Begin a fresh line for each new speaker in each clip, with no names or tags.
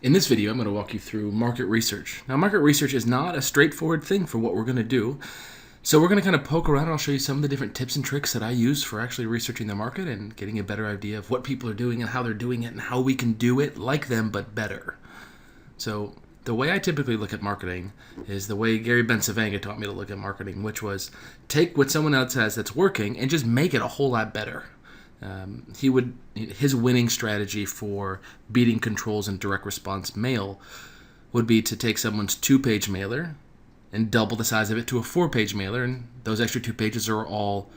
In this video, I'm going to walk you through market research. Now, market research is not a straightforward thing for what we're going to do. So we're going to kind of poke around and I'll show you some of the different tips and tricks that I use for actually researching the market and getting a better idea of what people are doing and how they're doing it and how we can do it like them but better. So the way I typically look at marketing is the way Gary Bencivenga taught me to look at marketing, which was take what someone else has that's working and just make it a whole lot better. His winning strategy for beating controls in direct response mail would be to take someone's 2-page mailer and double the size of it to a 4-page mailer, and those extra 2 pages are all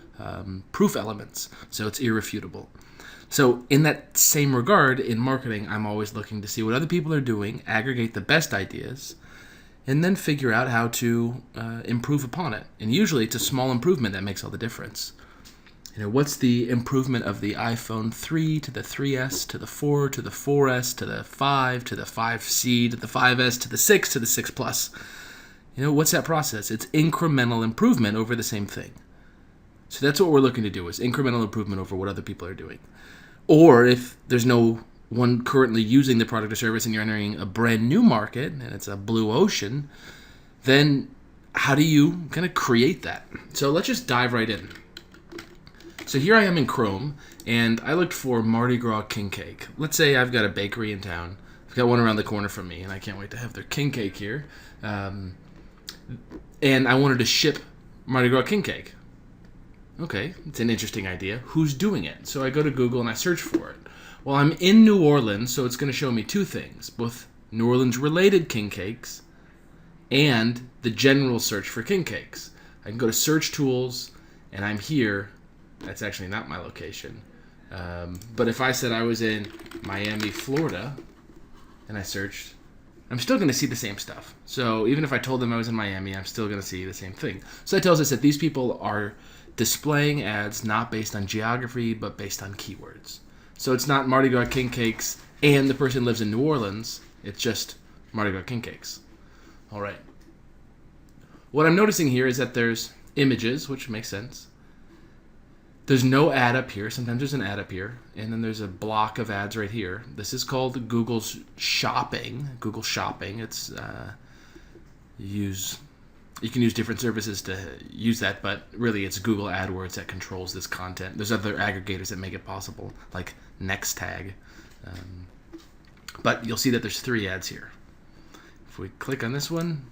proof elements, so it's irrefutable. So in that same regard, in marketing, I'm always looking to see what other people are doing, aggregate the best ideas, and then figure out how to improve upon it. And usually it's a small improvement that makes all the difference. You know, what's the improvement of the iPhone 3 to the 3S to the 4 to the 4S to the 5 to the 5C to the 5S to the 6 to the 6 Plus? You know, what's that process? It's incremental improvement over the same thing. So that's what we're looking to do, is incremental improvement over what other people are doing. Or if there's no one currently using the product or service and you're entering a brand new market and it's a blue ocean, then how do you kind of create that? So let's just dive right in. So here I am in Chrome, and I looked for Mardi Gras king cake. Let's say I've got a bakery in town. I've got one around the corner from me, and I can't wait to have their king cake here. And I wanted to ship Mardi Gras king cake. Okay, it's an interesting idea. Who's doing it? So I go to Google and I search for it. Well, I'm in New Orleans, so it's going to show me two things, both New Orleans-related king cakes and the general search for king cakes. I can go to Search Tools, and I'm here. That's actually not my location. But if I said I was in Miami, Florida, and I searched, I'm still going to see the same stuff. So even if I told them I was in Miami, I'm still going to see the same thing. So that tells us that these people are displaying ads not based on geography, but based on keywords. So it's not Mardi Gras king cakes and the person lives in New Orleans. It's just Mardi Gras king cakes. All right. What I'm noticing here is that there's images, which makes sense. There's no ad up here. Sometimes there's an ad up here. And then there's a block of ads right here. This is called Google's Shopping. Google Shopping. It's you can use different services to use that, but really it's Google Adwords that controls this content. There's other aggregators that make it possible, like NextTag. But you'll see that there's 3 ads here. If we click on this one,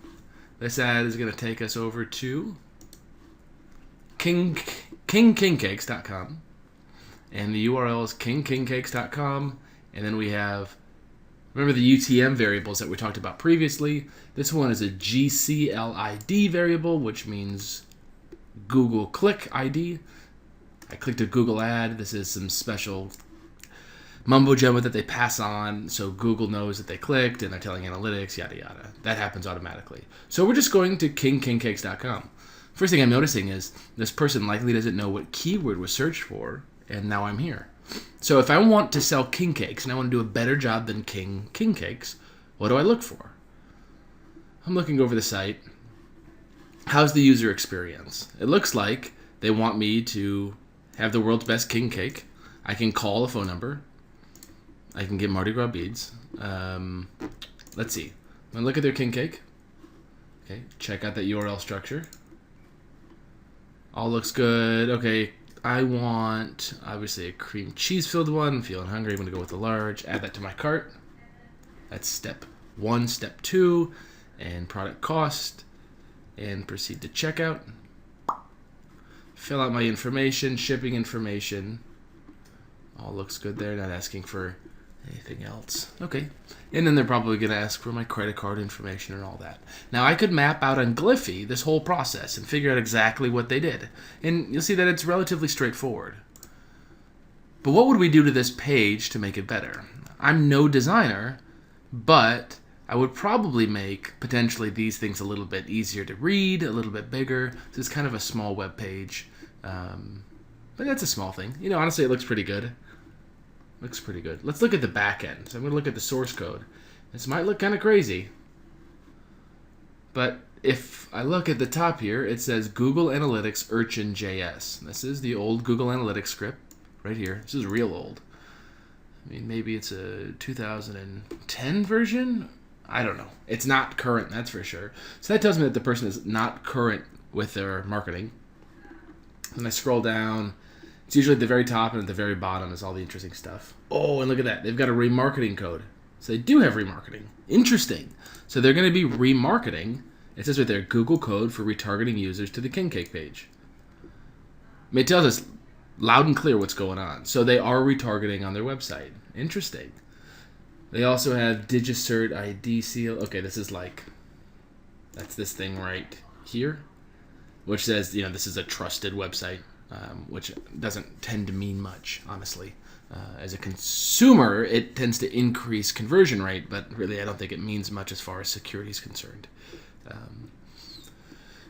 this ad is going to take us over to kingcakes.com, and the URL is kingcakes.com, and then we have, remember the UTM variables that we talked about previously. This one is a GCLID variable, which means Google Click ID. I clicked a Google ad. This is some special mumbo jumbo that they pass on so Google knows that they clicked and they're telling analytics, yada yada. That happens automatically. So we're just going to kingcakes.com. First thing I'm noticing is this person likely doesn't know what keyword was searched for, and now I'm here. So if I want to sell king cakes and I want to do a better job than king cakes, what do I look for? I'm looking over the site. How's the user experience? It looks like they want me to have the world's best king cake. I can call a phone number. I can get Mardi Gras beads. Let's see. I'm going to look at their king cake. Okay, check out that URL structure. All looks good. Okay, I want, obviously, a cream cheese filled one. I'm feeling hungry. I'm going to go with the large. Add that to my cart. That's step 1. Step 2, and product cost, and proceed to checkout. Fill out my information, shipping information. All looks good there. Not asking for anything else. Okay. And then they're probably going to ask for my credit card information and all that. Now, I could map out on Glyphy this whole process and figure out exactly what they did. And you'll see that it's relatively straightforward. But what would we do to this page to make it better? I'm no designer, but I would probably make potentially these things a little bit easier to read, a little bit bigger. This is kind of a small web page. But that's a small thing. You know, honestly, it looks pretty good. Looks pretty good. Let's look at the back end. So I'm going to look at the source code. This might look kind of crazy. But if I look at the top here, it says Google Analytics Urchin.js. This is the old Google Analytics script right here. This is real old. I mean, maybe it's a 2010 version. I don't know. It's not current, that's for sure. So that tells me that the person is not current with their marketing. And I scroll down. It's usually at the very top, and at the very bottom is all the interesting stuff. Oh, and look at that. They've got a remarketing code. So they do have remarketing. Interesting. So they're going to be remarketing. It says right there, Google code for retargeting users to the King Cake page. I mean, it tells us loud and clear what's going on. So they are retargeting on their website. Interesting. They also have Digicert ID seal. Okay, this is like, that's this thing right here, which says, this is a trusted website, which doesn't tend to mean much, honestly. As a consumer, it tends to increase conversion rate, but really I don't think it means much as far as security is concerned.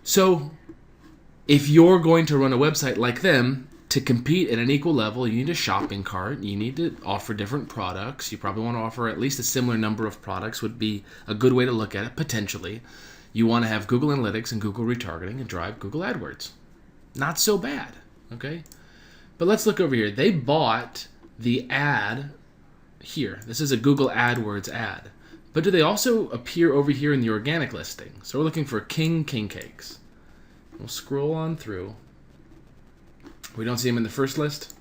So if you're going to run a website like them, to compete at an equal level, you need a shopping cart. You need to offer different products. You probably want to offer at least a similar number of products would be a good way to look at it, potentially. You want to have Google Analytics and Google Retargeting and drive Google Adwords. Not so bad, okay? But let's look over here. They bought the ad here. This is a Google AdWords ad. But do they also appear over here in the organic listing? So we're looking for King Cakes. We'll scroll on through. We don't see them in the first list.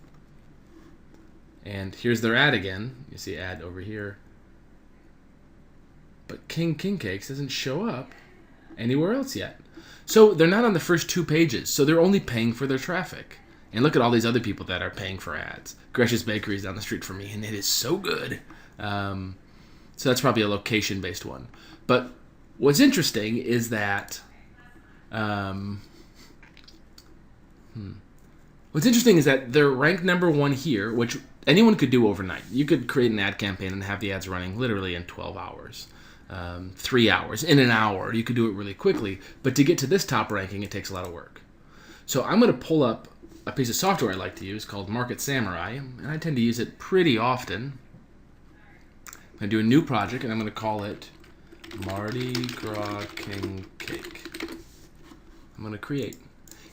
And here's their ad again. You see ad over here. But King Cakes doesn't show up anywhere else yet. So they're not on the first 2 pages. So they're only paying for their traffic. And look at all these other people that are paying for ads. Gresh's Bakery is down the street from me, and it is so good. So that's probably a location-based one. But what's interesting is that... What's interesting is that they're ranked number 1 here, which anyone could do overnight. You could create an ad campaign and have the ads running literally in 12 hours, 3 hours, in an hour. You could do it really quickly. But to get to this top ranking, it takes a lot of work. So I'm going to pull up a piece of software I like to use called Market Samurai, and I tend to use it pretty often. I'm going to do a new project, and I'm going to call it Mardi Gras King Cake. I'm going to create.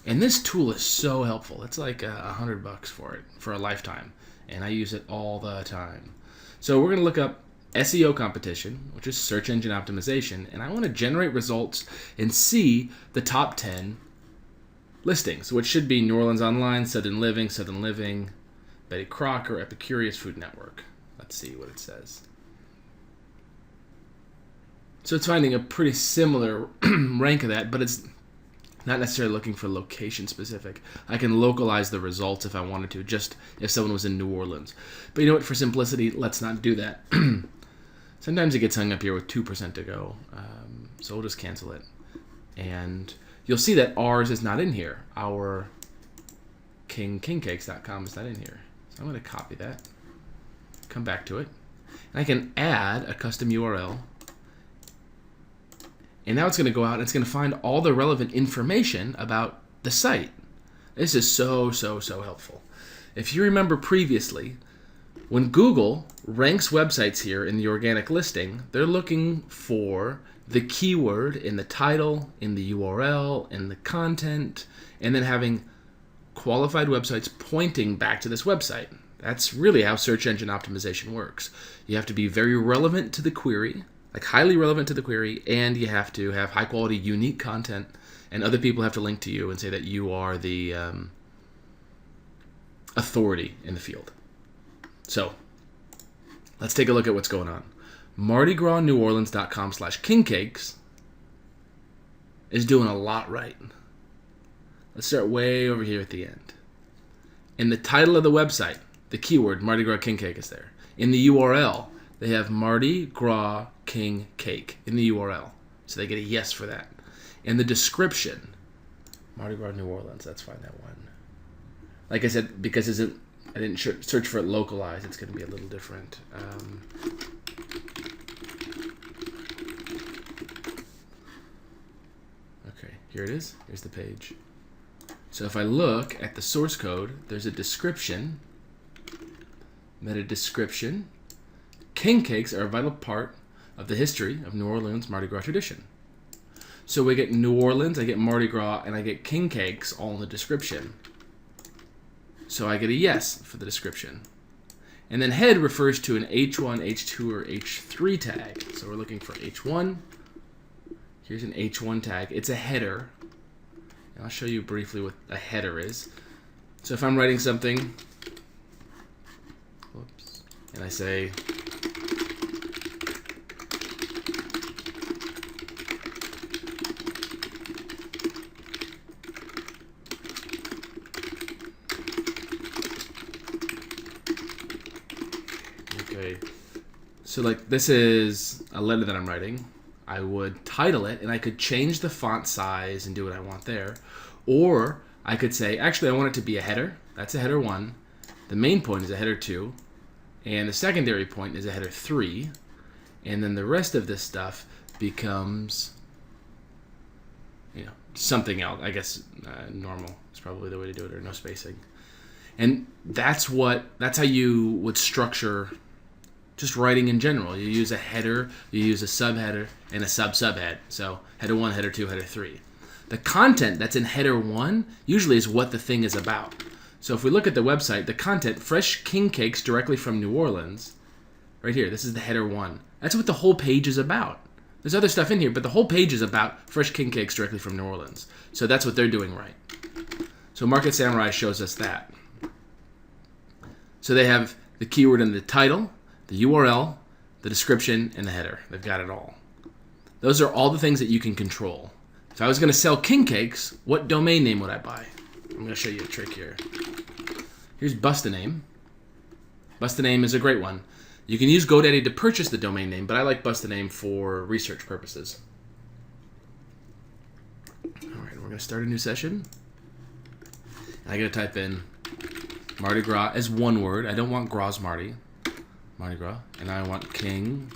And this tool is so helpful. It's like $100 for it for a lifetime, and I use it all the time. So we're going to look up SEO competition, which is search engine optimization, and I want to generate results and see the top 10 listings, which should be New Orleans Online, Southern Living, Betty Crocker, Epicurious, Food Network. Let's see what it says. So it's finding a pretty similar rank of that, but it's not necessarily looking for location specific. I can localize the results if I wanted to, just if someone was in New Orleans. But you know what, for simplicity, let's not do that. Sometimes it gets hung up here with 2% to go, so we'll just cancel it. And you'll see that ours is not in here. Our kingcakes.com is not in here. So I'm going to copy that, come back to it, and I can add a custom URL. And now it's going to go out and it's going to find all the relevant information about the site. This is so helpful. If you remember previously, when Google ranks websites here in the organic listing, they're looking for the keyword in the title, in the URL, in the content, and then having qualified websites pointing back to this website. That's really how search engine optimization works. You have to be very relevant to the query, like highly relevant to the query, and you have to have high quality, unique content, and other people have to link to you and say that you are the authority in the field. So let's take a look at what's going on. MardiGrasNewOrleans.com/KingCakes is doing a lot right. Let's start way over here at the end. In the title of the website, the keyword Mardi Gras King Cake is there. In the URL, they have Mardi Gras King Cake in the URL. So they get a yes for that. In the description, Mardi Gras New Orleans, let's find that one. Like I said, because I didn't search for it localized, it's going to be a little different. Okay, here it is. Here's the page. So if I look at the source code, there's a description, meta description. King cakes are a vital part of the history of New Orleans Mardi Gras tradition. So we get New Orleans, I get Mardi Gras, and I get king cakes all in the description. So I get a yes for the description. And then head refers to an H1, H2, or H3 tag. So we're looking for H1. Here's an H1 tag. It's a header. And I'll show you briefly what a header is. So if I'm writing something, whoops, and I say, okay, so like this is a letter that I'm writing. I would title it, and I could change the font size and do what I want there. Or I could say, actually, I want it to be a header. That's a header 1. The main point is a header 2. And the secondary point is a header 3. And then the rest of this stuff becomes, something else. I guess normal is probably the way to do it, or no spacing. And that's how you would structure just writing in general. You use a header, you use a subheader, and a sub-subhead. So header 1, header 2, header 3. The content that's in header 1 usually is what the thing is about. So if we look at the website, the content, fresh king cakes directly from New Orleans, right here, this is the header 1. That's what the whole page is about. There's other stuff in here, but the whole page is about fresh king cakes directly from New Orleans. So that's what they're doing right. So Market Samurai shows us that. So they have the keyword in the title, the URL, the description, and the header. They've got it all. Those are all the things that you can control. If I was going to sell king cakes, what domain name would I buy? I'm going to show you a trick here. Here's Bustaname. Bustaname is a great one. You can use GoDaddy to purchase the domain name, but I like Bustaname for research purposes. All right, we're going to start a new session. I got to type in Mardi Gras as one word. I don't want Gras Mardi Gras, and I want king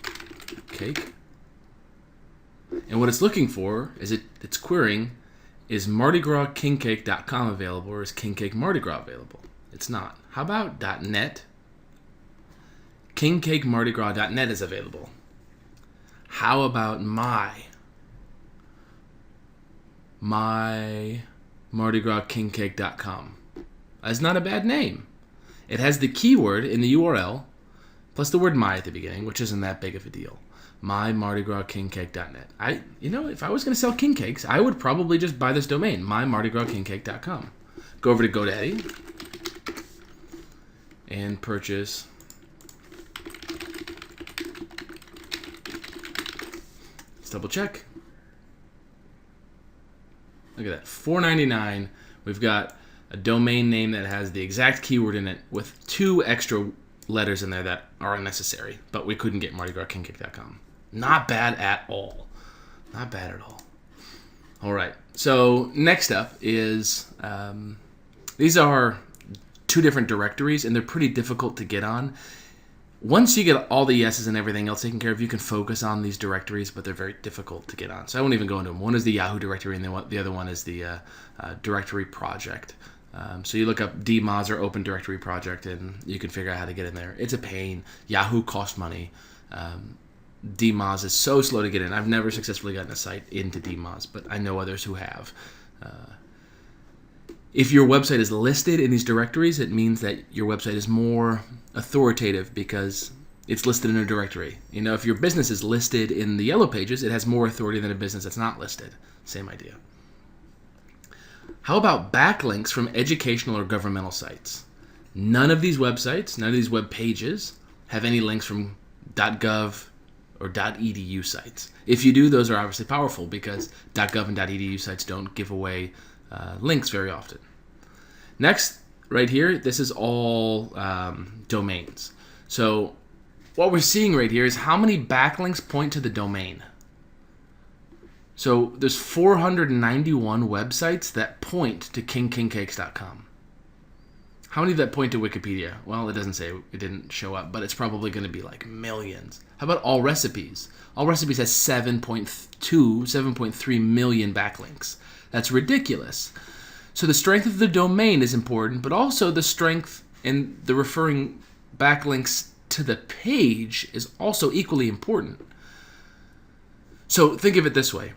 cake. And what it's looking for is it's querying, is MardiGrasKingCake.com available, or is King Cake Mardi Gras available? It's not. How about .net? KingCakeMardiGras.net is available. How about my MardiGrasKingCake.com? That's not a bad name. It has the keyword in the URL, plus the word my at the beginning, which isn't that big of a deal. MyMardiGrasKingCake.net. If I was going to sell king cakes, I would probably just buy this domain, MyMardiGrasKingCake.com. Go over to GoDaddy and purchase let's double check. Look at that, $4.99. We've got a domain name that has the exact keyword in it with 2 extra letters in there that are unnecessary, but we couldn't get MardiGrasKingCake.com. Not bad at all. Not bad at all. All right. So next up is these are 2 different directories, and they're pretty difficult to get on. Once you get all the yeses and everything else taken care of, you can focus on these directories, but they're very difficult to get on. So I won't even go into them. One is the Yahoo directory, and the other one is the directory project. So you look up DMOZ or Open Directory Project, and you can figure out how to get in there. It's a pain. Yahoo costs money. DMOZ is so slow to get in. I've never successfully gotten a site into DMOZ, but I know others who have. If your website is listed in these directories, it means that your website is more authoritative because it's listed in a directory. If your business is listed in the yellow pages, it has more authority than a business that's not listed. Same idea. How about backlinks from educational or governmental sites? None of these websites, none of these web pages have any links from .gov or .edu sites. If you do, those are obviously powerful because .gov and .edu sites don't give away links very often. Next, right here, this is all domains. So what we're seeing right here is how many backlinks point to the domain. So there's 491 websites that point to KingCakeCakes.com. How many that point to Wikipedia? Well, it doesn't say, it didn't show up, but it's probably going to be like millions. How about All Recipes? All Recipes has 7.3 million backlinks. That's ridiculous. So the strength of the domain is important, but also the strength in the referring backlinks to the page is also equally important. So think of it this way.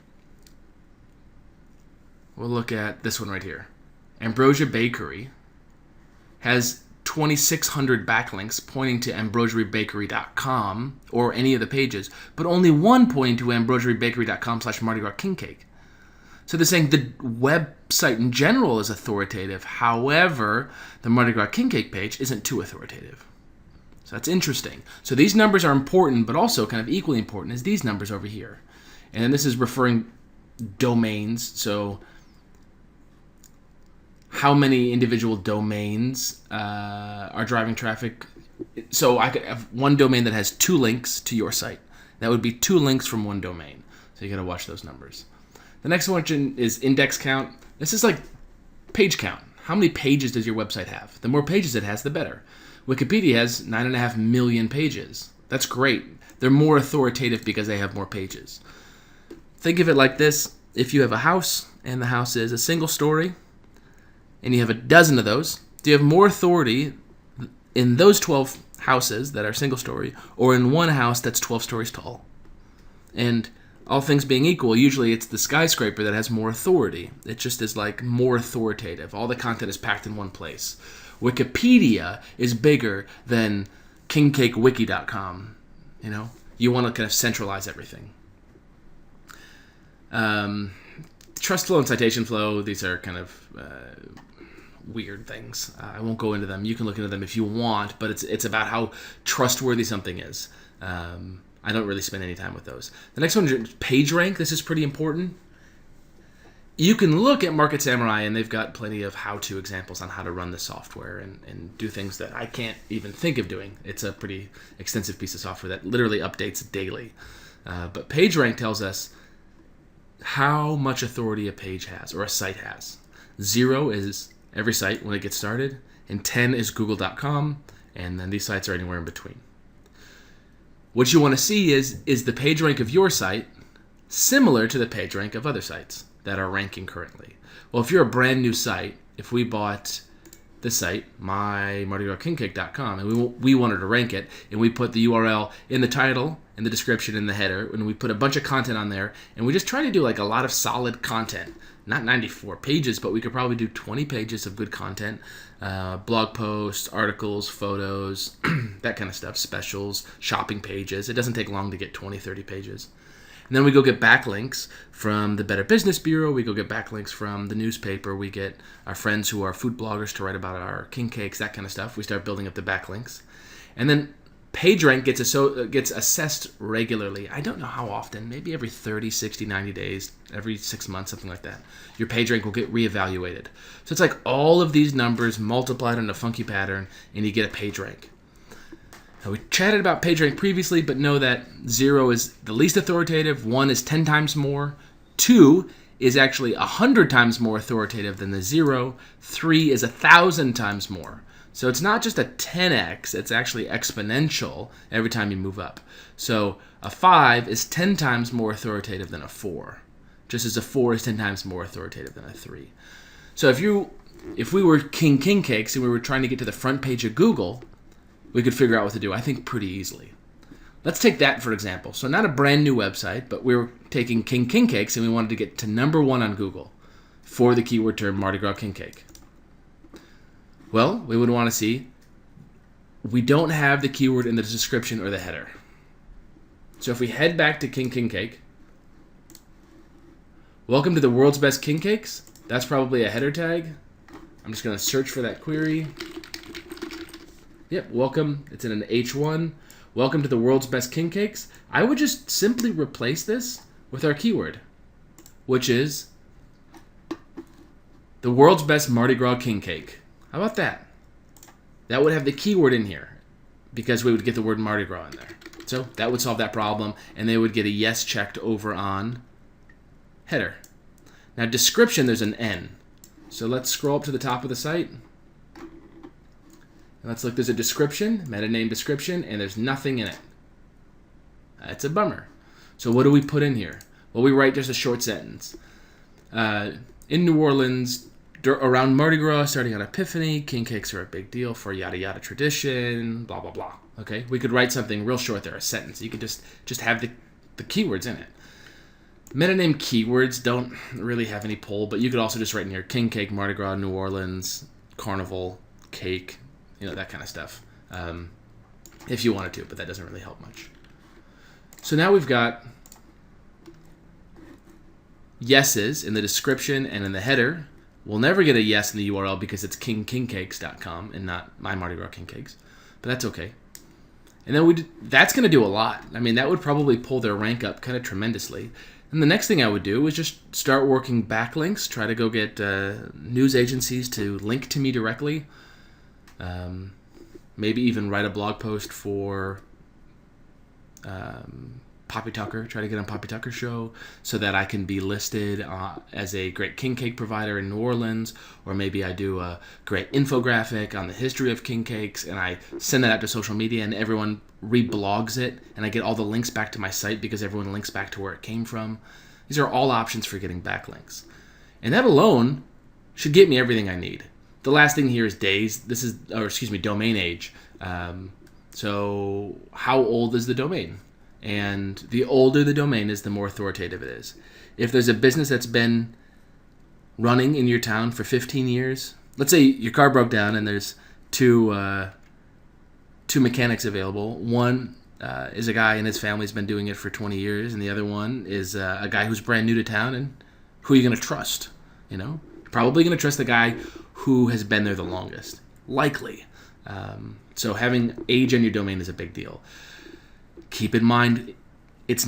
We'll look at this one right here. Ambrosia Bakery has 2,600 backlinks pointing to ambrosiobakery.com or any of the pages, but only one pointing to ambrosiobakery.com/Mardi Gras King Cake. So they're saying the website in general is authoritative. However, the Mardi Gras King Cake page isn't too authoritative. So that's interesting. So these numbers are important, but also kind of equally important is these numbers over here. And then this is referring domains. So how many individual domains are driving traffic? So I could have one domain that has 2 links to your site. That would be 2 links from one domain. So you got to watch those numbers. The next one is index count. This is like page count. How many pages does your website have? The more pages it has, the better. Wikipedia has 9.5 million pages. That's great. They're more authoritative because they have more pages. Think of it like this. If you have a house and the house is a single story and you have a dozen of those, do you have more authority in those 12 houses that are single story or in one house that's 12 stories tall? And all things being equal, usually it's the skyscraper that has more authority. It just is like more authoritative. All the content is packed in one place. Wikipedia is bigger than kingcakewiki.com. You know, you want to kind of centralize everything. Trust flow and citation flow, these are kind of weird things. I won't go into them. You can look into them if you want, but it's about how trustworthy something is. I don't really spend any time with those. The next one is Pagerank. This is pretty important. You can look at Market Samurai, and they've got plenty of how-to examples on how to run the software and do things that I can't even think of doing. It's a pretty extensive piece of software that literally updates daily. But Pagerank tells us how much authority a page has or a site has. 0 is every site when it gets started, and 10 is google.com, and then these sites are anywhere in between. What you want to see is the PageRank of your site similar to the PageRank of other sites that are ranking currently? Well, if you're a brand new site, if we bought this site, mymardigras.kingcake.com, and we wanted to rank it, and we put the URL in the title, in the description, in the header, and we put a bunch of content on there, and we just try to do like a lot of solid content. Not 94 pages, but we could probably do 20 pages of good content. Blog posts, articles, photos, that kind of stuff, specials, shopping pages. It doesn't take long to get 20, 30 pages. And then we go get backlinks from the Better Business Bureau. We go get backlinks from the newspaper. We get our friends who are food bloggers to write about our king cakes, that kind of stuff. We start building up the backlinks. And then PageRank gets assessed regularly. I don't know how often, maybe every 30, 60, 90 days, every 6 months, something like that. Your PageRank will get reevaluated. So it's like all of these numbers multiplied in a funky pattern, and you get a PageRank. Now, we chatted about PageRank previously, but know that 0 is the least authoritative, 1 is 10 times more, 2 is actually 100 times more authoritative than the 0, 3 is 1,000 times more. So it's not just a 10x, it's actually exponential every time you move up. So a 5 is 10 times more authoritative than a 4, just as a 4 is 10 times more authoritative than a 3. So if we were King Cakes and we were trying to get to the front page of Google, we could figure out what to do, I think, pretty easily. Let's take that for example. So not a brand new website, but we were taking King Cakes and we wanted to get to number 1 on Google for the keyword term Mardi Gras King Cake. Well, we would want to see we don't have the keyword in the description or the header. So if we head back to King Cake, welcome to the world's best king cakes. That's probably a header tag. I'm just going to search for that query. Yep, welcome. It's in an H1. Welcome to the world's best king cakes. I would just simply replace this with our keyword, which is the world's best Mardi Gras king cake. How about that? That would have the keyword in here because we would get the word Mardi Gras in there. So that would solve that problem, and they would get a yes checked over on header. Now description, there's an N. So let's scroll up to the top of the site. And let's look, there's a description, meta name description, and there's nothing in it. That's a bummer. So what do we put in here? Well, we write just a short sentence. In New Orleans, around Mardi Gras, starting on Epiphany, king cakes are a big deal for yada yada tradition, blah, blah, blah. Okay, we could write something real short there, a sentence. You could just have the keywords in it. Meta name keywords don't really have any pull, but you could also just write in here king cake, Mardi Gras, New Orleans, carnival, cake, that kind of stuff. If you wanted to, but that doesn't really help much. So now we've got yeses in the description and in the header. We'll never get a yes in the URL because it's kingcakes.com and not my Mardi Gras King Cakes, but that's okay. And then that's going to do a lot. I mean, that would probably pull their rank up kind of tremendously. And the next thing I would do is just start working backlinks, try to go get news agencies to link to me directly. Maybe even write a blog post for Poppy Tucker, try to get on Poppy Tucker's show so that I can be listed as a great king cake provider in New Orleans, or maybe I do a great infographic on the history of king cakes and I send that out to social media and everyone reblogs it and I get all the links back to my site because everyone links back to where it came from. These are all options for getting backlinks. And that alone should get me everything I need. The last thing here is domain age. So how old is the domain? And the older the domain is, the more authoritative it is. If there's a business that's been running in your town for 15 years, let's say your car broke down and there's two mechanics available. One is a guy and his family's been doing it for 20 years, and the other one is a guy who's brand new to town. And who are you going to trust? You're probably going to trust the guy who has been there the longest, likely. So having age on your domain is a big deal. Keep in mind, it's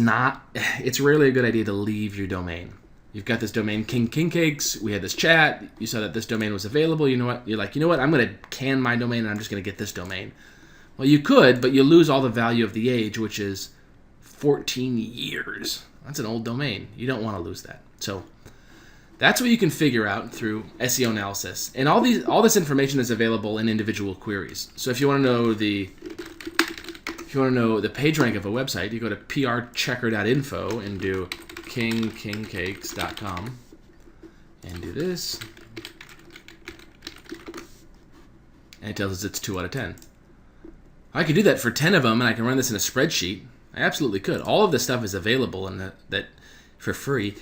rarely a good idea to leave your domain. You've got this domain, King Cakes. We had this chat. You saw that this domain was available. You know what? You're like, you know what? I'm going to can my domain and I'm just going to get this domain. Well, you could, but you lose all the value of the age, which is 14 years. That's an old domain. You don't want to lose that. So that's what you can figure out through SEO analysis. And all this information is available in individual queries. So if you want to know the page rank of a website, you go to prchecker.info and do kingcakes.com and do this. And it tells us it's 2 out of 10. I could do that for 10 of them, and I can run this in a spreadsheet. I absolutely could. All of this stuff is available and that for free.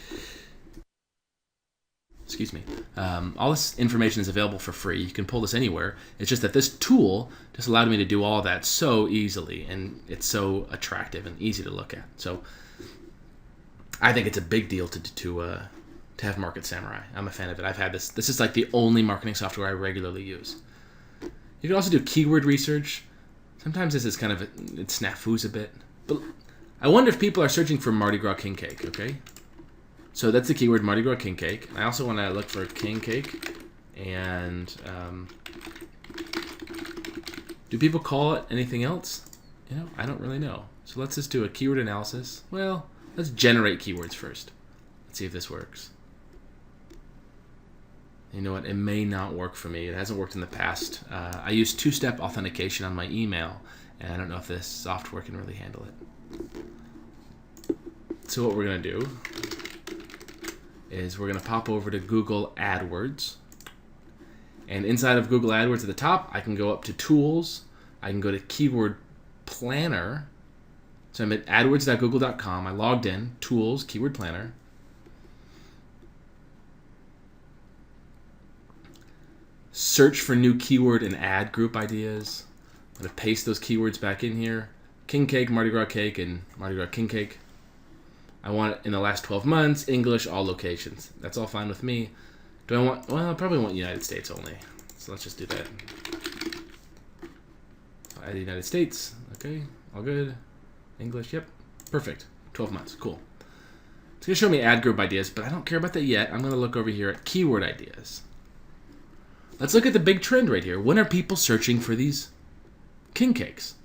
Excuse me. All this information is available for free. You can pull this anywhere. It's just that this tool just allowed me to do all of that so easily, and it's so attractive and easy to look at. So I think it's a big deal to have Market Samurai. I'm a fan of it. I've had this. This is like the only marketing software I regularly use. You can also do keyword research. Sometimes this is kind of it snafus a bit, but I wonder if people are searching for Mardi Gras King Cake. Okay. So that's the keyword Mardi Gras King Cake. I also want to look for King Cake. And do people call it anything else? I don't really know. So let's just do a keyword analysis. Well, let's generate keywords first. Let's see if this works. You know what? It may not work for me. It hasn't worked in the past. I use two-step authentication on my email, and I don't know if this software can really handle it. So what we're going to do is we're going to pop over to Google AdWords. And inside of Google AdWords at the top, I can go up to Tools. I can go to Keyword Planner. So I'm at adwords.google.com. I logged in, Tools, Keyword Planner. Search for new keyword and ad group ideas. I'm going to paste those keywords back in here. King Cake, Mardi Gras Cake, and Mardi Gras King Cake. I want it in the last 12 months, English, all locations. That's all fine with me. Do I want, well, I probably want United States only. So let's just do that. Add the United States. Okay, all good. English, yep. Perfect. 12 months, cool. It's going to show me ad group ideas, but I don't care about that yet. I'm going to look over here at keyword ideas. Let's look at the big trend right here. When are people searching for these king cakes?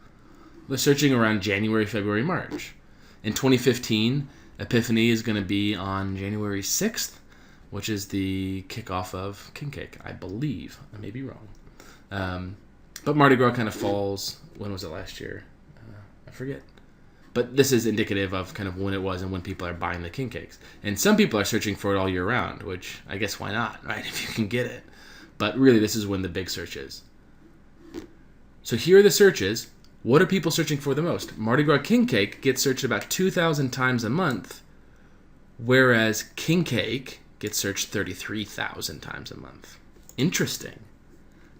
They're searching around January, February, March. In 2015, Epiphany is going to be on January 6th, which is the kickoff of King Cake, I believe. I may be wrong. But Mardi Gras kind of falls, when was it last year? I forget. But this is indicative of kind of when it was and when people are buying the king cakes. And some people are searching for it all year round, which I guess why not, right? If you can get it. But really, this is when the big search is. So here are the searches. What are people searching for the most? Mardi Gras King Cake gets searched about 2,000 times a month, whereas King Cake gets searched 33,000 times a month. Interesting.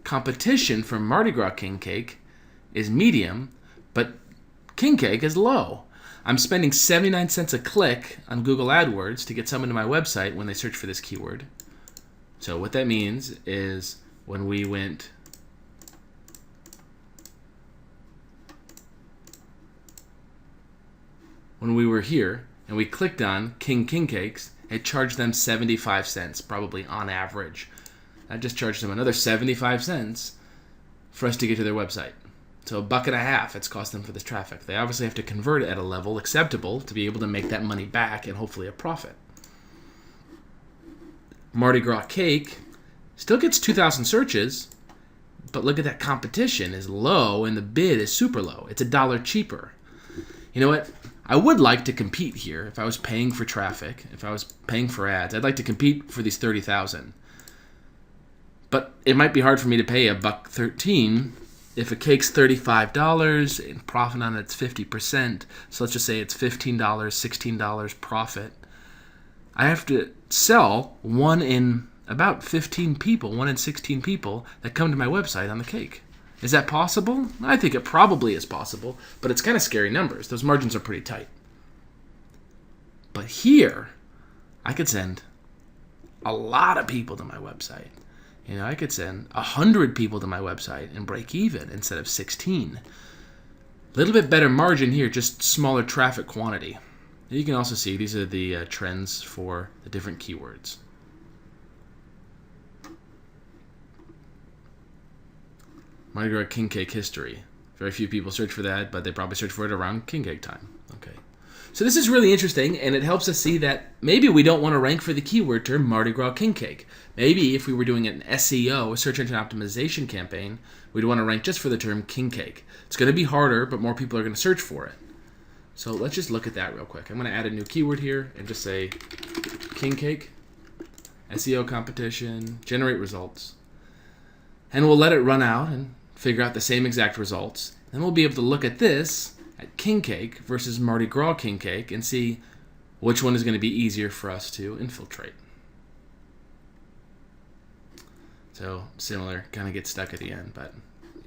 competition for Mardi Gras king cake is medium, but king cake is low. I'm spending 79 cents a click on Google AdWords to get someone to my website when they search for this keyword. So what that means is when we went when we were here and we clicked on king cakes, it charged them 75 cents, probably on average. I just charged them another 75 cents for us to get to their website. So $1.50 it's cost them for this traffic. They obviously have to convert it at a level acceptable to be able to make that money back and hopefully a profit. Mardi Gras cake still gets 2,000 searches, but look at that, competition is low and the bid is super low. It's $1 cheaper. You know what? I would like to compete here. If I was paying for traffic, if I was paying for ads, I'd like to compete for these 30,000. But it might be hard for me to pay $1.13 if a cake's $35 and profit on it's 50%. So let's just say it's $15, $16 profit. I have to sell one in about 15 people, 1 in 16 people that come to my website on the cake. Is that possible? I think it probably is possible, but it's kind of scary numbers. Those margins are pretty tight. But here, I could send a lot of people to my website. You know, I could send 100 people to my website and break even instead of 16. A little bit better margin here, just smaller traffic quantity. You can also see these are the trends for the different keywords. Mardi Gras king cake history. Very few people search for that, but they probably search for it around king cake time. Okay. So this is really interesting, and it helps us see that maybe we don't want to rank for the keyword term Mardi Gras king cake. Maybe if we were doing an SEO, a search engine optimization campaign, we'd want to rank just for the term king cake. It's going to be harder, but more people are going to search for it. So let's just look at that real quick. I'm going to add a new keyword here and just say king cake, SEO competition, generate results. And we'll let it run out and figure out the same exact results. Then we'll be able to look at this, at king cake versus Mardi Gras king cake, and see which one is going to be easier for us to infiltrate. So similar, kind of get stuck at the end, but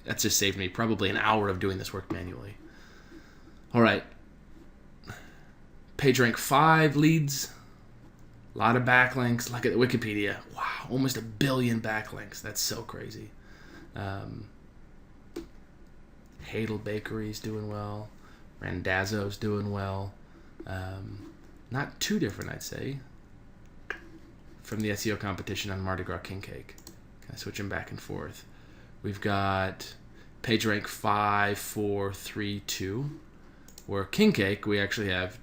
that's just saved me probably an hour of doing this work manually. All right. PageRank 5 leads. A lot of backlinks. Look at Wikipedia. Wow, almost 1 billion backlinks. That's so crazy. Hadel Bakery's doing well. Randazzo's doing well. Not too different, I'd say, from the SEO competition on Mardi Gras king cake. Kind of switching back and forth. We've got PageRank 5, 4, 3, 2. Where king cake, we actually have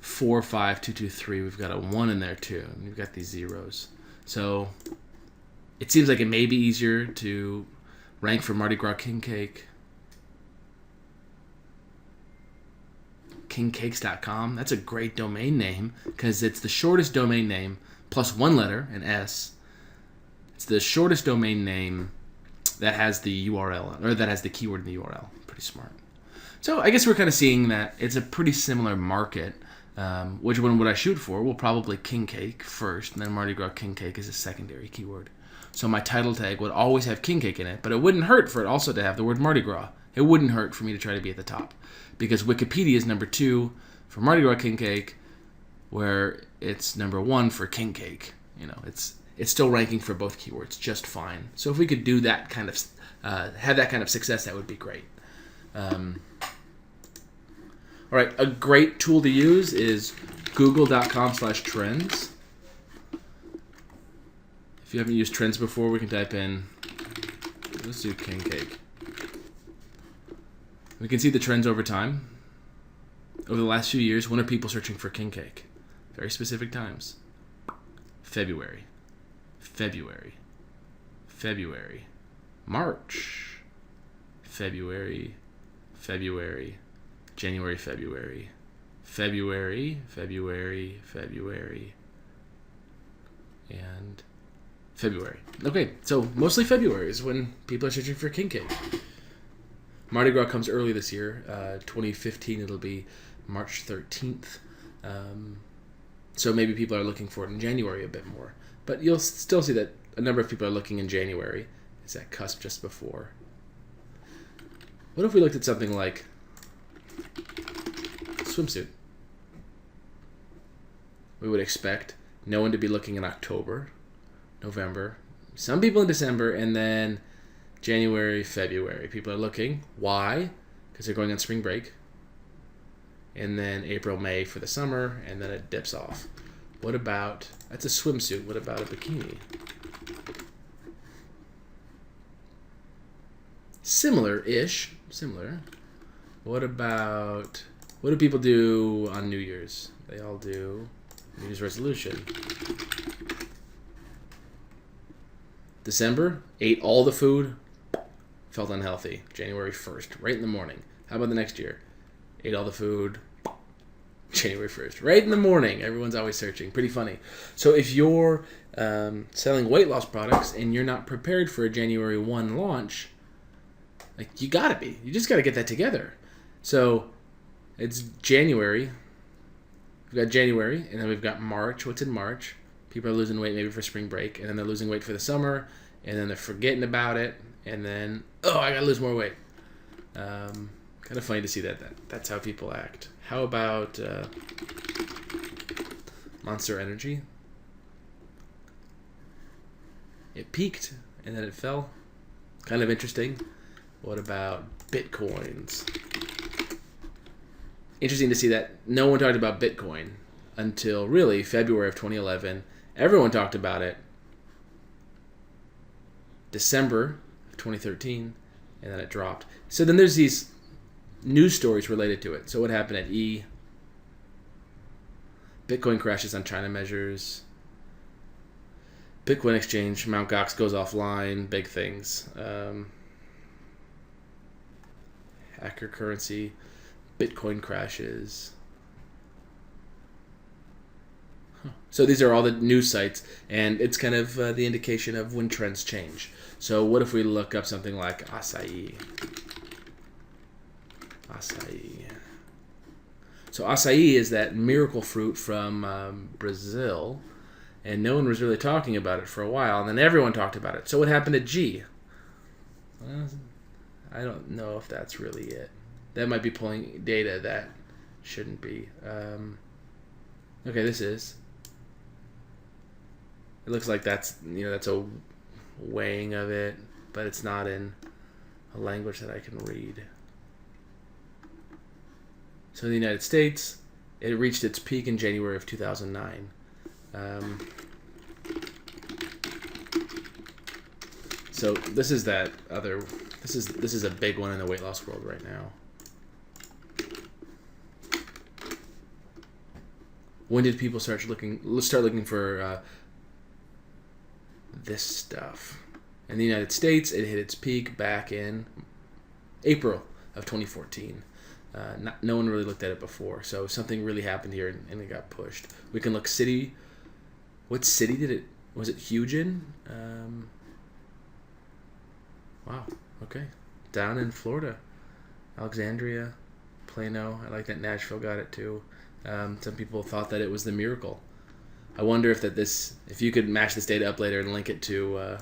4, 5, 2, 2, 3. We've got a 1 in there too. And we've got these zeros. So it seems like it may be easier to rank for Mardi Gras king cake. Kingcakes.com. That's a great domain name because it's the shortest domain name plus one letter, an S. It's the shortest domain name that has the URL, or that has the keyword in the URL. Pretty smart. So I guess we're kind of seeing that it's a pretty similar market. Which one would I shoot for? Well, probably king cake first, and then Mardi Gras king cake is a secondary keyword. So my title tag would always have king cake in it, but it wouldn't hurt for it also to have the word Mardi Gras. It wouldn't hurt for me to try to be at the top, because Wikipedia is number 2 for Mardi Gras king cake, where it's number 1 for king cake. You know, it's still ranking for both keywords just fine. So if we could do that kind of have that kind of success, that would be great. All right, a great tool to use is google.com/trends. If you haven't used trends before, we can type in, let's do king cake. We can see the trends over time. Over the last few years, when are people searching for king cake? Very specific times. February, February, February, March, February, February, January, February, February, February, February, and February. Okay, so mostly February is when people are searching for king cake. Mardi Gras comes early this year. 2015, it'll be March 13th. So maybe people are looking for it in January a bit more. But you'll still see that a number of people are looking in January. It's that cusp just before. What if we looked at something like swimsuit? We would expect no one to be looking in October, November, some people in December, and then January, February. People are looking. Why? Because they're going on spring break. And then April, May for the summer, and then it dips off. What about, that's a swimsuit. What about a bikini? Similar-ish. Similar. What do people do on New Year's? They all do New Year's resolution. December, ate all the food, felt unhealthy. January 1st, right in the morning. How about the next year? Ate all the food, January 1st, right in the morning. Everyone's always searching. Pretty funny. So if you're selling weight loss products and you're not prepared for a January 1 launch, like you gotta be. You just gotta get that together. So it's January. We've got January, and then we've got March. What's in March? People are losing weight maybe for spring break, and then they're losing weight for the summer, and then they're forgetting about it, and then, oh, I gotta lose more weight. Kind of funny to see that. That's how people act. How about Monster Energy? It peaked, and then it fell. Kind of interesting. What about Bitcoins? Interesting to see that no one talked about Bitcoin until really February of 2011. Everyone talked about it December of 2013, and then it dropped. So then there's these news stories related to it. So what happened at E? Bitcoin crashes on China measures. Bitcoin exchange, Mt. Gox goes offline. Big things. Hacker currency. Bitcoin crashes. So these are all the news sites, and it's kind of the indication of when trends change. So what if we look up something like acai? Acai. So acai is that miracle fruit from Brazil, and no one was really talking about it for a while, and then everyone talked about it. So what happened at G? I don't know if that's really it. That might be pulling data that shouldn't be. Okay, this is. It looks like that's a weighing of it, but it's not in a language that I can read. So in the United States, it reached its peak in January of 2009. So this is that other. This is a big one in the weight loss world right now. When did people start looking? Let's start looking for this stuff. In the United States, it hit its peak back in April of 2014. No one really looked at it before, so something really happened here, and it got pushed. We can look city. What city did it? Was it huge in? Wow. Okay. Down in Florida, Alexandria, Plano. I like that Nashville got it too. Some people thought that it was the miracle. I wonder if you could match this data up later and link it to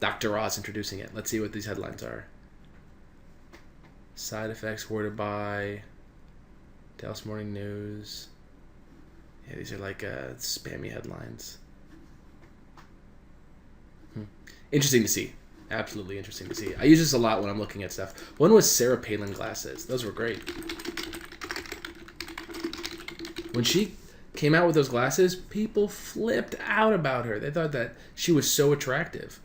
Dr. Ross introducing it. Let's see what these headlines are. Side effects, where to buy, Dallas Morning News. Yeah, these are like spammy headlines. Interesting to see. Absolutely interesting to see. I use this a lot when I'm looking at stuff. One was Sarah Palin glasses. Those were great. When she came out with those glasses, people flipped out about her. They thought that she was so attractive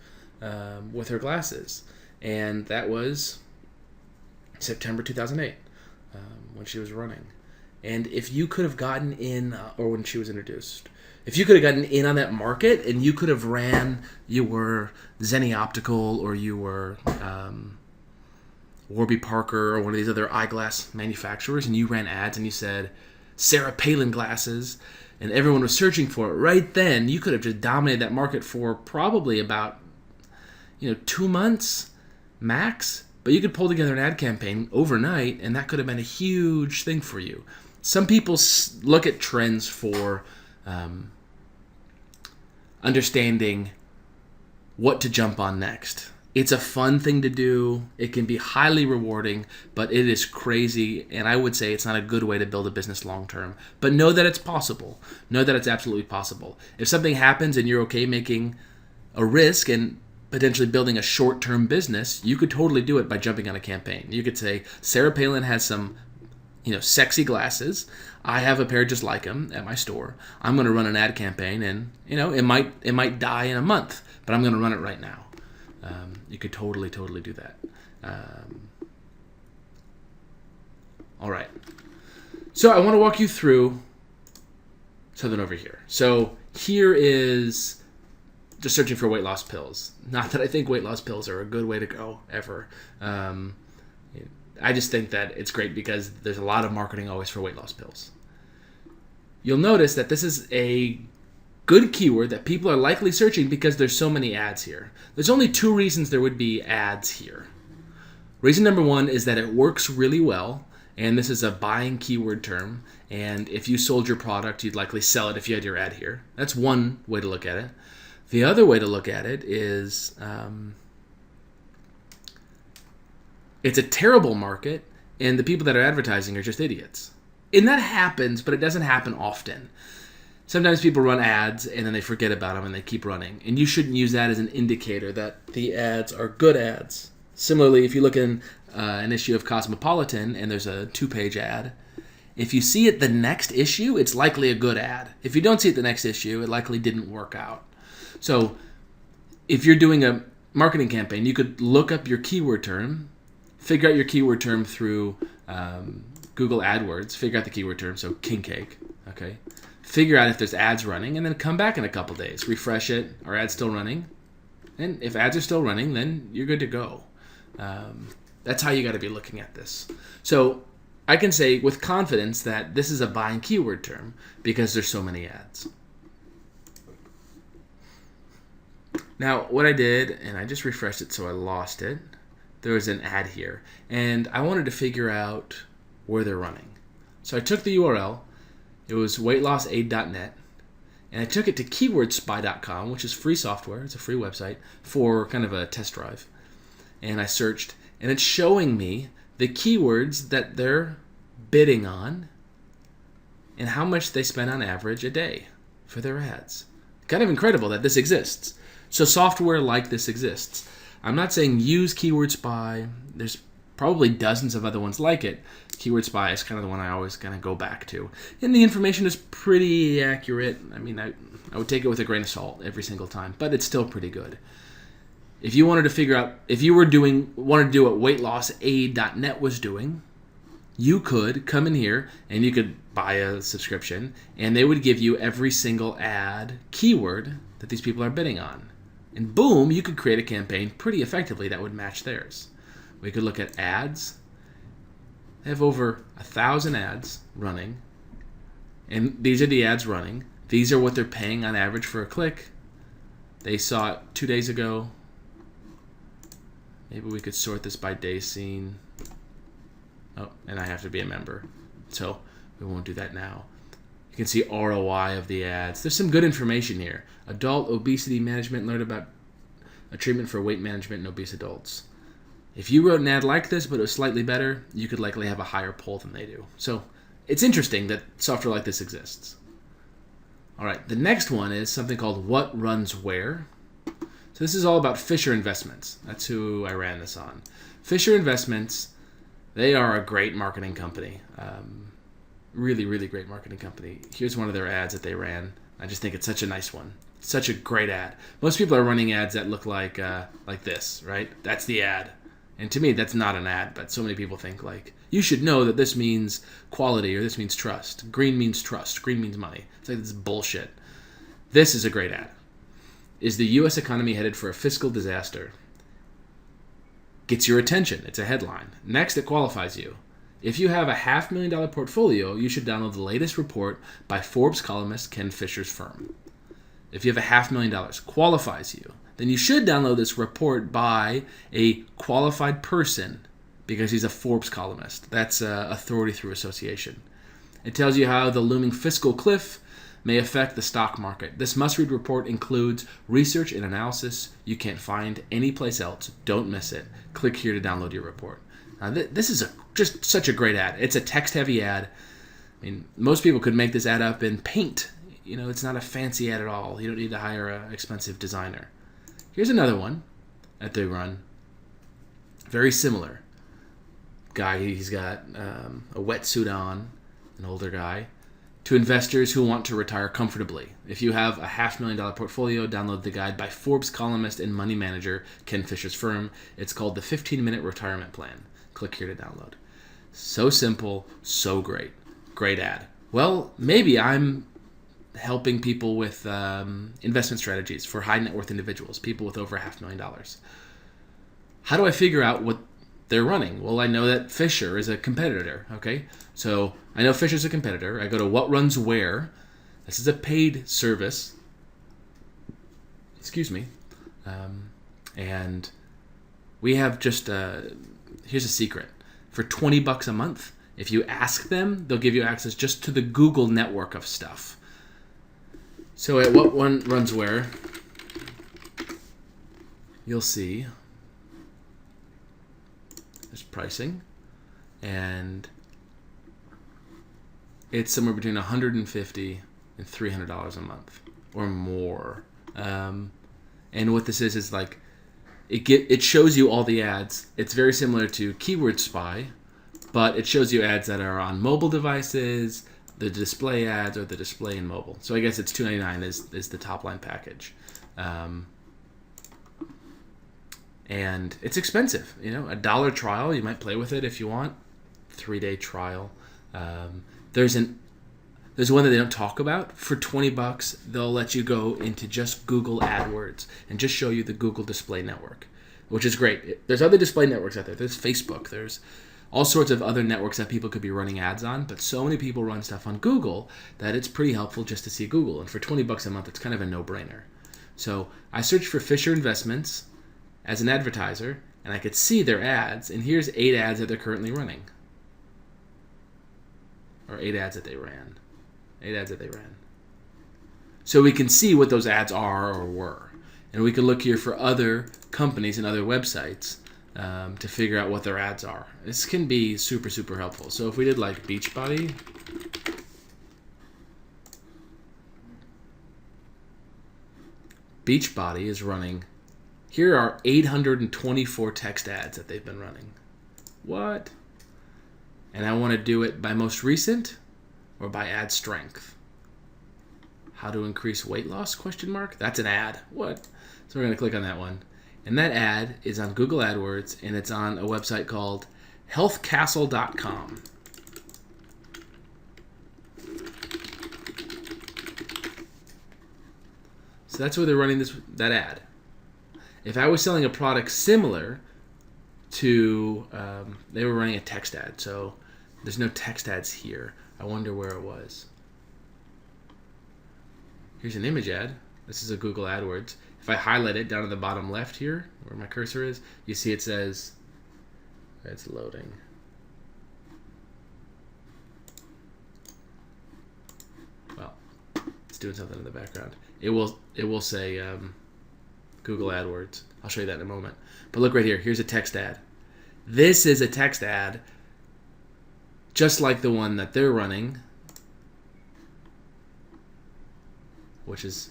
with her glasses. And that was September 2008 when she was running. And if you could have gotten in, or when she was introduced, if you could have gotten in on that market and you could have you were Zenni Optical, or you were Warby Parker, or one of these other eyeglass manufacturers, and you ran ads and you said, Sarah Palin glasses, and everyone was searching for it right then, you could have just dominated that market for probably about 2 months max. But you could pull together an ad campaign overnight, and that could have been a huge thing for you. Some people look at trends for understanding what to jump on next. It's a fun thing to do. It can be highly rewarding, but it is crazy, and I would say it's not a good way to build a business long term. But know that it's possible. Know that it's absolutely possible. If something happens and you're okay making a risk and potentially building a short-term business, you could totally do it by jumping on a campaign. You could say, Sarah Palin has some sexy glasses. I have a pair just like them at my store. I'm going to run an ad campaign, and it might die in a month, but I'm going to run it right now. You could totally do that. All right. So I want to walk you through something over here. So here is just searching for weight loss pills. Not that I think weight loss pills are a good way to go ever. I just think that it's great because there's a lot of marketing always for weight loss pills. You'll notice that this is a good keyword that people are likely searching because there's so many ads here. There's only 2 reasons there would be ads here. Reason number 1 is that it works really well, and this is a buying keyword term, and if you sold your product, you'd likely sell it if you had your ad here. That's one way to look at it. The other way to look at it is it's a terrible market, and the people that are advertising are just idiots. And that happens, but it doesn't happen often. Sometimes people run ads, and then they forget about them, and they keep running. And you shouldn't use that as an indicator that the ads are good ads. Similarly, if you look in an issue of Cosmopolitan, and there's a 2-page ad, if you see it the next issue, it's likely a good ad. If you don't see it the next issue, it likely didn't work out. So if you're doing a marketing campaign, you could look up your keyword term, figure out your keyword term through Google AdWords, figure out the keyword term, so king cake, okay? Figure out if there's ads running, and then come back in a couple days. Refresh it. Are ads still running? And if ads are still running, then you're good to go. That's how you got to be looking at this. So I can say with confidence that this is a buying keyword term because there's so many ads. Now, what I did, and I just refreshed it so I lost it, there was an ad here. And I wanted to figure out where they're running. So I took the URL. It was weightlossaid.net, and I took it to keywordspy.com, which is free software. It's a free website for kind of a test drive. And I searched, and it's showing me the keywords that they're bidding on and how much they spend on average a day for their ads. Kind of incredible that this exists. So software like this exists. I'm not saying use Keyword Spy. There's probably dozens of other ones like it. Keyword Spy is kind of the one I always kind of go back to. And the information is pretty accurate. I mean, I would take it with a grain of salt every single time, but it's still pretty good. If you wanted to figure out, if you wanted to do what weightlossaid.net was doing, you could come in here and you could buy a subscription, and they would give you every single ad keyword that these people are bidding on. And boom, you could create a campaign pretty effectively that would match theirs. We could look at ads. They have over 1,000 ads running, and these are the ads running. These are what they're paying on average for a click. They saw it 2 days ago. Maybe we could sort this by day seen. Oh, and I have to be a member, so we won't do that now. You can see ROI of the ads. There's some good information here. Adult obesity management, learn about a treatment for weight management in obese adults. If you wrote an ad like this, but it was slightly better, you could likely have a higher pull than they do. So it's interesting that software like this exists. All right, the next one is something called What Runs Where. So this is all about Fisher Investments. That's who I ran this on. Fisher Investments, they are a great marketing company. Really, really great marketing company. Here's one of their ads that they ran. I just think it's such a nice one. Such a great ad. Most people are running ads that look like this, right? That's the ad. And to me, that's not an ad, but so many people think like, you should know that this means quality or this means trust. Green means trust. Green means money. It's like this is bullshit. This is a great ad. Is the U.S. economy headed for a fiscal disaster? Gets your attention. It's a headline. Next, it qualifies you. If you have a $500,000 portfolio, you should download the latest report by Forbes columnist Ken Fisher's firm. If you have a $500,000, qualifies you, then you should download this report by a qualified person because he's a Forbes columnist. That's authority through association. It tells you how the looming fiscal cliff may affect the stock market. This must-read report includes research and analysis you can't find anyplace else. Don't miss it. Click here to download your report. Now, this is just such a great ad. It's a text-heavy ad. I mean, most people could make this ad up in Paint. It's not a fancy ad at all. You don't need to hire an expensive designer. Here's another one that they run. Very similar. Guy, he's got a wetsuit on, an older guy. To investors who want to retire comfortably. If you have a $500,000 portfolio, download the guide by Forbes columnist and money manager Ken Fisher's firm. It's called the 15-Minute Retirement Plan. Click here to download. So simple, so great. Great ad. Well, maybe I'm helping people with investment strategies for high net worth individuals, people with over $500,000. How do I figure out what they're running? Well, I know that Fisher is a competitor, okay? So I know Fisher's a competitor. I go to What Runs Where. This is a paid service. Excuse me. And we have just, here's a secret. For $20 a month, if you ask them, they'll give you access just to the Google network of stuff. So at What Runs Where, you'll see there's pricing, and it's somewhere between $150 and $300 a month or more. And what this is like it shows you all the ads. It's very similar to Keyword Spy, but it shows you ads that are on mobile devices, the display ads, or the display in mobile. So I guess it's $299 is the top line package. And it's expensive, $1 trial. You might play with it if you want. 3-day trial. There's one that they don't talk about. For $20, they'll let you go into just Google AdWords and just show you the Google Display Network, which is great. There's other display networks out there. There's Facebook. There's all sorts of other networks that people could be running ads on, but so many people run stuff on Google that it's pretty helpful just to see Google. And for $20 a month, it's kind of a no-brainer. So I searched for Fisher Investments as an advertiser, and I could see their ads, and here's 8 ads that they're currently running. Or 8 ads that they ran. 8 ads that they ran. So we can see what those ads are or were. And we can look here for other companies and other websites to figure out what their ads are. This can be super, super helpful. So if we did like Beachbody, Beachbody is running. Here are 824 text ads that they've been running. What? And I want to do it by most recent or by ad strength. How to increase weight loss? ? That's an ad. What? So we're going to click on that one. And that ad is on Google AdWords, and it's on a website called healthcastle.com. So that's where they're running that ad. If I was selling a product similar to, they were running a text ad, so there's no text ads here. I wonder where it was. Here's an image ad. This is a Google AdWords. If I highlight it down at the bottom left here, where my cursor is, you see it says, it's loading. Well, it's doing something in the background. It will say Google AdWords. I'll show you that in a moment. But look right here. Here's a text ad. This is a text ad just like the one that they're running, which is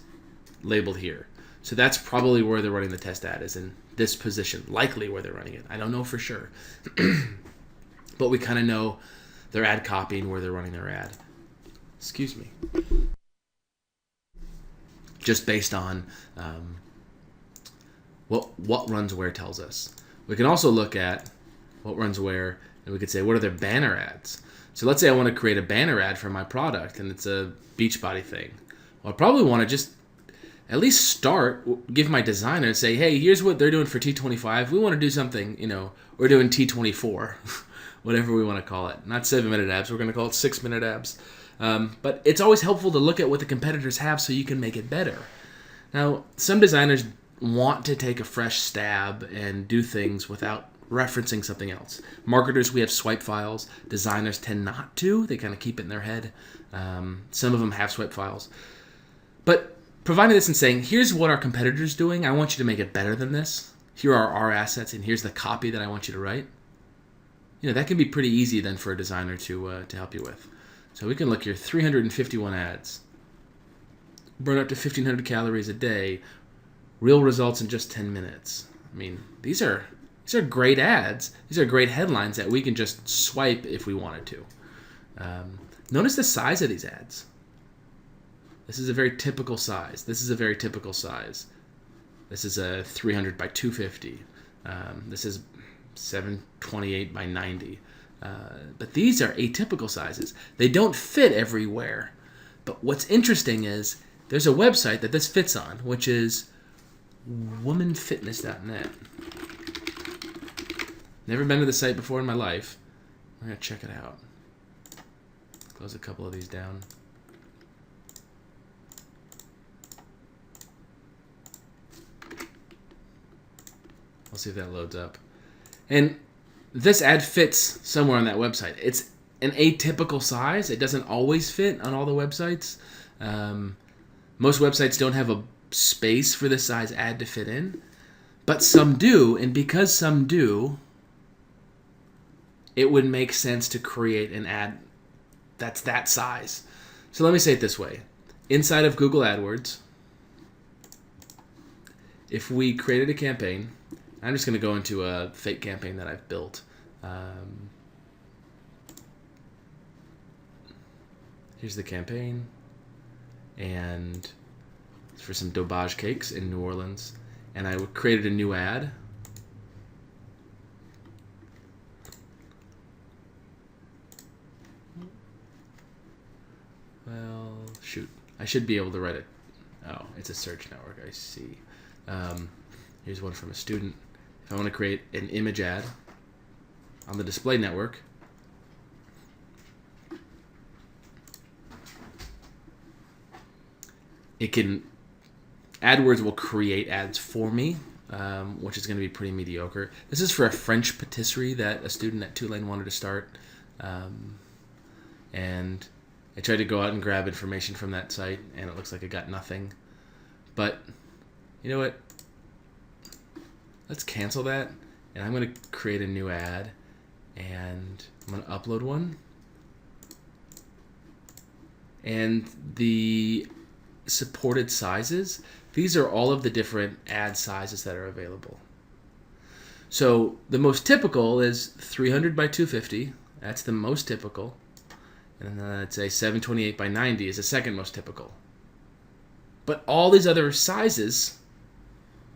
labeled here. So that's probably where they're running the test ad, is in this position, likely where they're running it. I don't know for sure. But we kind of know their ad copy and where they're running their ad. Excuse me. Just based on what runs where tells us. We can also look at what runs where, and we could say, what are their banner ads? So let's say I want to create a banner ad for my product, and it's a Beachbody thing. Well, I probably want to just at least give my designer and say, hey, here's what they're doing for T25. We want to do something, we're doing T24, whatever we want to call it. Not 7-minute abs, we're going to call it 6-minute abs. But it's always helpful to look at what the competitors have so you can make it better. Now, some designers want to take a fresh stab and do things without referencing something else. Marketers, we have swipe files. Designers tend not to. They kind of keep it in their head. Some of them have swipe files. But providing this and saying, here's what our competitor's doing. I want you to make it better than this. Here are our assets, and here's the copy that I want you to write. That can be pretty easy then for a designer to help you with. So we can look here, 351 ads. Burn up to 1,500 calories a day. Real results in just 10 minutes. I mean, these are great ads. These are great headlines that we can just swipe if we wanted to. Notice the size of these ads. This is a very typical size. This is a very typical size. This is a 300 by 250. This is 728 by 90. But these are atypical sizes. They don't fit everywhere. But what's interesting is there's a website that this fits on, which is womanfitness.net. Never been to the site before in my life. We're going to check it out. Close a couple of these down. I'll see if that loads up. And this ad fits somewhere on that website. It's an atypical size. It doesn't always fit on all the websites. Most websites don't have a space for this size ad to fit in, but some do, and because some do, it would make sense to create an ad that's that size. So let me say it this way. Inside of Google AdWords, if we created a campaign, I'm just going to go into a fake campaign that I've built. Here's the campaign, and it's for some Dobage cakes in New Orleans, and I created a new ad. Well, shoot. I should be able to write it. Oh, it's a search network, I see. Here's one from a student. If I want to create an image ad on the display network, AdWords will create ads for me, which is going to be pretty mediocre. This is for a French patisserie that a student at Tulane wanted to start. And I tried to go out and grab information from that site, and it looks like I got nothing. But you know what? Let's cancel that, and I'm going to create a new ad, and I'm going to upload one. And the supported sizes, these are all of the different ad sizes that are available. So the most typical is 300 by 250. That's the most typical. And then I'd say 728 by 90 is the second most typical. But all these other sizes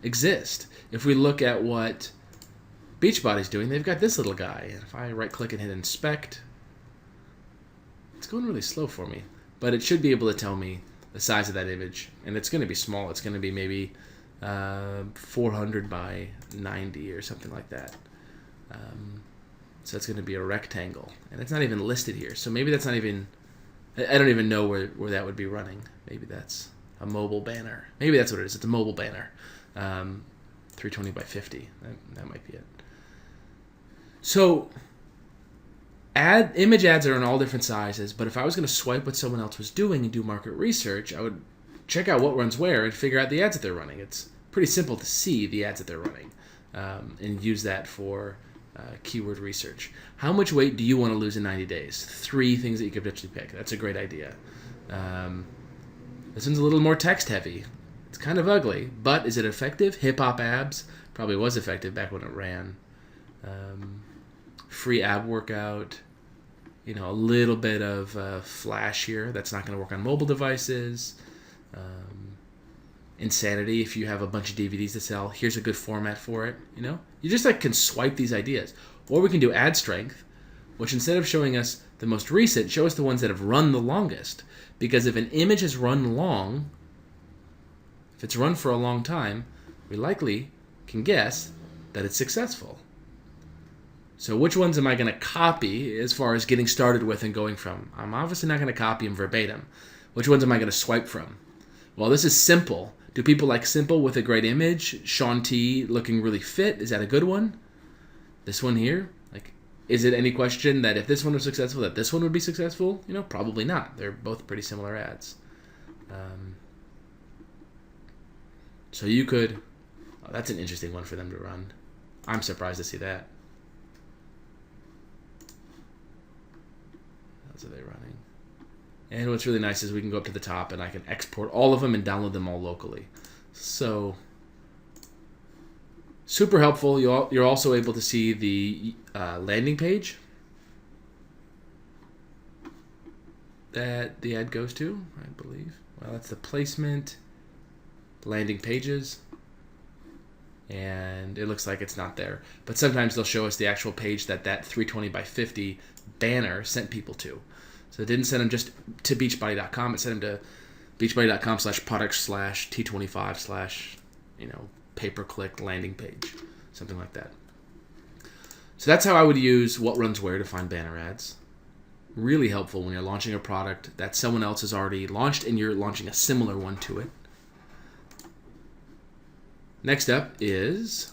exist. If we look at what Beachbody's doing, they've got this little guy. And if I right-click and hit inspect, it's going really slow for me. But it should be able to tell me the size of that image. And it's going to be small. It's going to be maybe 400 by 90 or something like that. So it's going to be a rectangle. And it's not even listed here. So maybe that's not even... I don't even know where that would be running. Maybe that's a mobile banner. Maybe that's what it is. It's a mobile banner. 320 by 50. That might be it. So image ads are in all different sizes, but if I was going to swipe what someone else was doing and do market research, I would check out what runs where and figure out the ads that they're running. It's pretty simple to see the ads that they're running and use that for keyword research. How much weight do you want to lose in 90 days? 3 things that you could potentially pick. That's a great idea. This one's a little more text heavy. It's kind of ugly, but is it effective? Hip-hop abs probably was effective back when it ran. Free ab workout. A little bit of flash here. That's not going to work on mobile devices. Insanity, if you have a bunch of DVDs to sell, here's a good format for it. You just can swipe these ideas. Or we can do ad strength, which instead of showing us the most recent, show us the ones that have run the longest. Because if an image has run long, if it's run for a long time, we likely can guess that it's successful. So which ones am I going to copy as far as getting started with and going from? I'm obviously not going to copy them verbatim. Which ones am I going to swipe from? Well, this is simple. Do people like simple with a great image? Sean T looking really fit, is that a good one? This one here, like, is it any question that if this one was successful, that this one would be successful? Probably not. They're both pretty similar ads. So you could... Oh, that's an interesting one for them to run. I'm surprised to see that. Those are they running. And what's really nice is we can go up to the top and I can export all of them and download them all locally. So, super helpful. You're also able to see the landing page that the ad goes to, I believe. Well, that's the placement, landing pages, and it looks like it's not there. But sometimes they'll show us the actual page that 320 by 50 banner sent people to. So it didn't send them just to beachbody.com. It sent them to beachbody.com/product/T25/ pay-per-click landing page, something like that. So that's how I would use what runs where to find banner ads. Really helpful when you're launching a product that someone else has already launched and you're launching a similar one to it. Next up is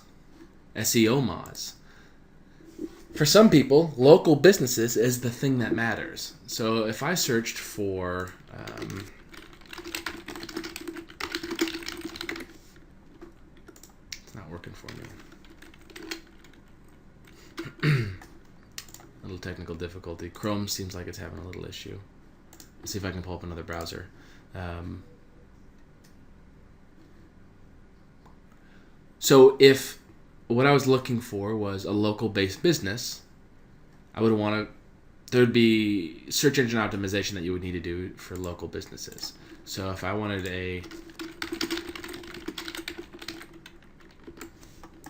SEO Moz. For some people, local businesses is the thing that matters. So if I searched for... it's not working for me. A little technical difficulty. Chrome seems like it's having a little issue. Let's see if I can pull up another browser. So if what I was looking for was a local-based business, I would want to... There'd be search engine optimization that you would need to do for local businesses. So if I wanted a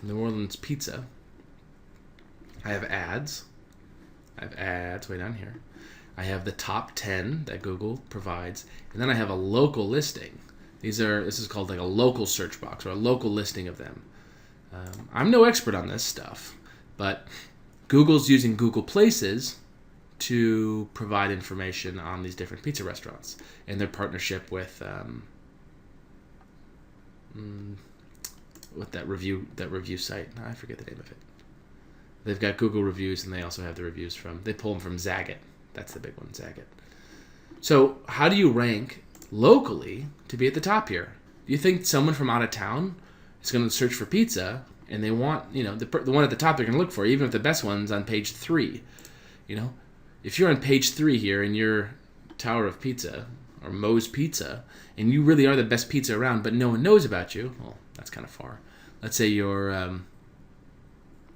New Orleans pizza, I have ads. I have ads way down here. I have the top 10 that Google provides, and then I have a local listing. This is called like a local search box or a local listing of them. I'm no expert on this stuff, but Google's using Google Places to provide information on these different pizza restaurants and their partnership with that review site. I forget the name of it. They've got Google reviews, and they also have the reviews they pull them from Zagat. That's the big one, Zagat. So how do you rank locally to be at the top here? Do you think someone from out of town is going to search for pizza, and they want, the one at the top they're going to look for, even if the best one's on page 3? If you're on page 3 here and you're Tower of Pizza or Moe's Pizza, and you really are the best pizza around, but no one knows about you, well, that's kind of far. Let's say you're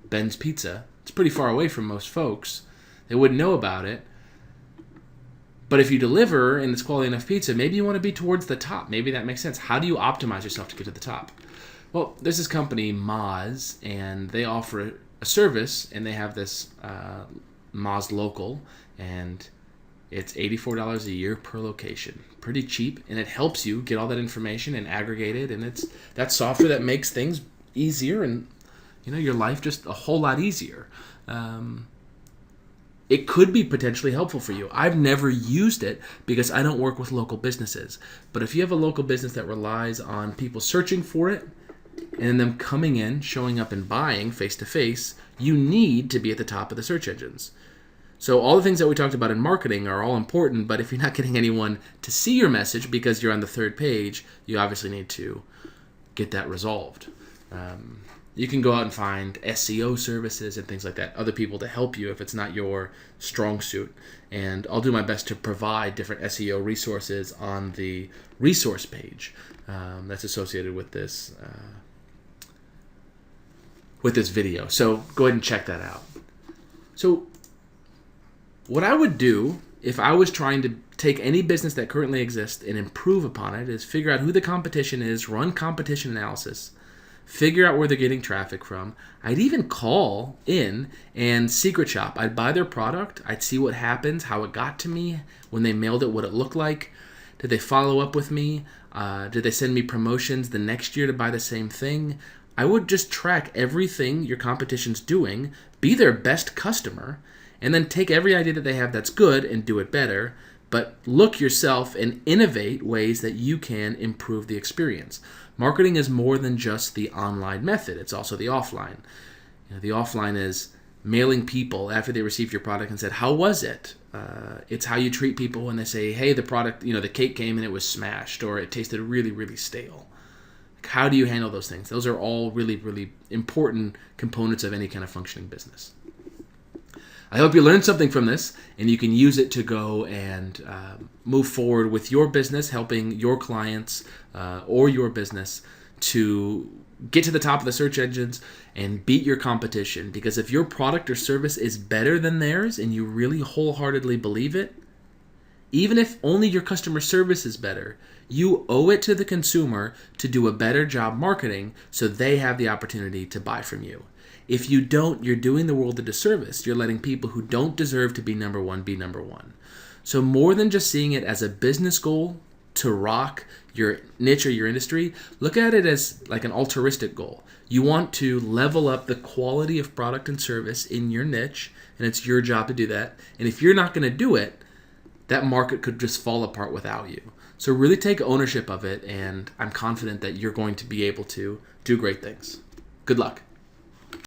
Ben's Pizza. It's pretty far away from most folks. They wouldn't know about it. But if you deliver and it's quality enough pizza, maybe you want to be towards the top. Maybe that makes sense. How do you optimize yourself to get to the top? Well, there's this company, Moz, and they offer a service, and they have this Moz Local, and it's $84 a year per location. Pretty cheap, and it helps you get all that information and aggregate it, and it's that software that makes things easier and your life just a whole lot easier. It could be potentially helpful for you. I've never used it because I don't work with local businesses. But if you have a local business that relies on people searching for it and them coming in, showing up and buying face-to-face, you need to be at the top of the search engines. So all the things that we talked about in marketing are all important, but if you're not getting anyone to see your message because you're on the third page, you obviously need to get that resolved. You can go out and find SEO services and things like that, other people to help you if it's not your strong suit. And I'll do my best to provide different SEO resources on the resource page that's associated with this video. So go ahead and check that out. So what I would do if I was trying to take any business that currently exists and improve upon it is figure out who the competition is, run competition analysis, figure out where they're getting traffic from. I'd even call in and secret shop. I'd buy their product. I'd see what happens, how it got to me, when they mailed it, what it looked like. Did they follow up with me? Did they send me promotions the next year to buy the same thing? I would just track everything your competition's doing, be their best customer, and then take every idea that they have that's good and do it better. But look yourself and innovate ways that you can improve the experience. Marketing is more than just the online method. It's also the offline. The offline is mailing people after they received your product and said, how was it? It's how you treat people when they say, hey, the product, the cake came and it was smashed, or it tasted really, really stale. How do you handle those things? Those are all really, really important components of any kind of functioning business. I hope you learned something from this, and you can use it to go and move forward with your business, helping your clients or your business to get to the top of the search engines and beat your competition. Because if your product or service is better than theirs and you really wholeheartedly believe it, even if only your customer service is better, you owe it to the consumer to do a better job marketing so they have the opportunity to buy from you. If you don't, you're doing the world a disservice. You're letting people who don't deserve to be number one be number one. So more than just seeing it as a business goal to rock your niche or your industry, look at it as like an altruistic goal. You want to level up the quality of product and service in your niche, and it's your job to do that. And if you're not going to do it, that market could just fall apart without you. So really take ownership of it, and I'm confident that you're going to be able to do great things. Good luck.